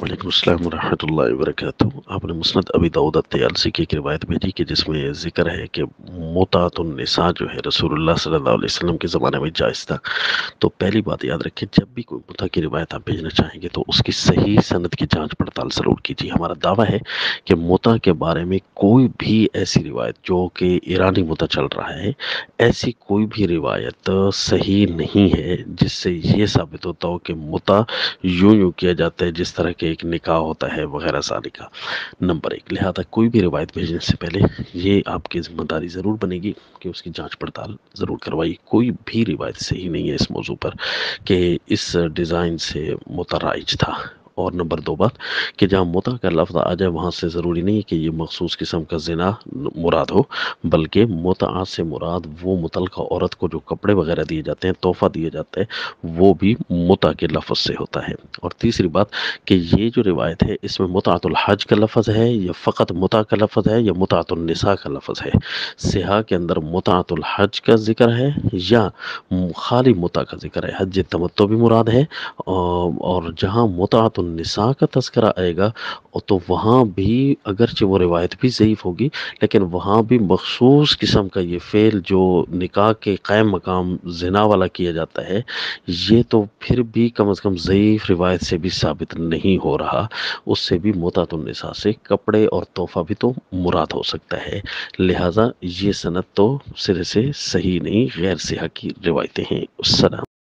وعلیکم السلام ورحمۃ اللہ وبرکاتہ۔ آپ نے مسند ابی داؤد الطیالسی کی ایک روایت بھیجی کہ جس میں ذکر ہے کہ متعۃ النساء جو ہے رسول اللہ صلی اللہ علیہ وسلم کے زمانے میں جائز تھا۔ تو پہلی بات یاد رکھیں، جب بھی کوئی متع کی روایت آپ بھیجنا چاہیں گے تو اس کی صحیح سند کی جانچ پڑتال ضرور کیجیے۔ ہمارا دعویٰ ہے کہ متع کے بارے میں کوئی بھی ایسی روایت جو کہ ایرانی متع چل رہا ہے، ایسی کوئی بھی روایت صحیح نہیں ہے جس سے یہ ثابت ہوتا ہو کہ متع یوں کیا جاتا ہے جس طرح کہ ایک نکاح ہوتا ہے وغیرہ سالکا۔ نمبر ایک، لہذا کوئی بھی روایت بھیجنے سے پہلے یہ آپ کی ذمہ داری ضرور بنے گی کہ اس کی جانچ پڑتال ضرور کروائی۔ کوئی بھی روایت صحیح نہیں ہے اس موضوع پر کہ اس ڈیزائن سے متع رائج تھا۔ اور نمبر دو بات کہ جہاں متع کا لفظ آ جائے وہاں سے ضروری نہیں کہ یہ مخصوص قسم کا زنا مراد ہو، بلکہ متع سے مراد وہ متعلقہ عورت کو جو کپڑے وغیرہ دیے جاتے ہیں، تحفہ دیا جاتا ہے، وہ بھی متع کے لفظ سے ہوتا ہے۔ اور تیسری بات کہ یہ جو روایت ہے اس میں متعۃ الحج کا لفظ ہے یا فقط متع کا لفظ ہے یا متعۃ النساء کا لفظ ہے۔ سیاح کے اندر متعۃ الحج کا ذکر ہے یا خالی متع کا ذکر ہے، حج تمتع بھی مراد ہے، اور جہاں متعۃ النساء کا تذکرہ آئے گا تو وہاں بھی اگرچہ وہ روایت بھی ضعیف ہوگی لیکن وہاں بھی مخصوص قسم کا یہ فعل جو نکاح کے قائم مقام زنا والا کیا جاتا ہے، یہ تو پھر بھی کم از کم ضعیف روایت سے بھی ثابت نہیں ہو رہا۔ اس سے بھی متعۃ النساء سے کپڑے اور تحفہ بھی تو مراد ہو سکتا ہے، لہٰذا یہ سند تو سرے سے صحیح نہیں، غیر صحیح کی روایتیں ہیں۔ السلام۔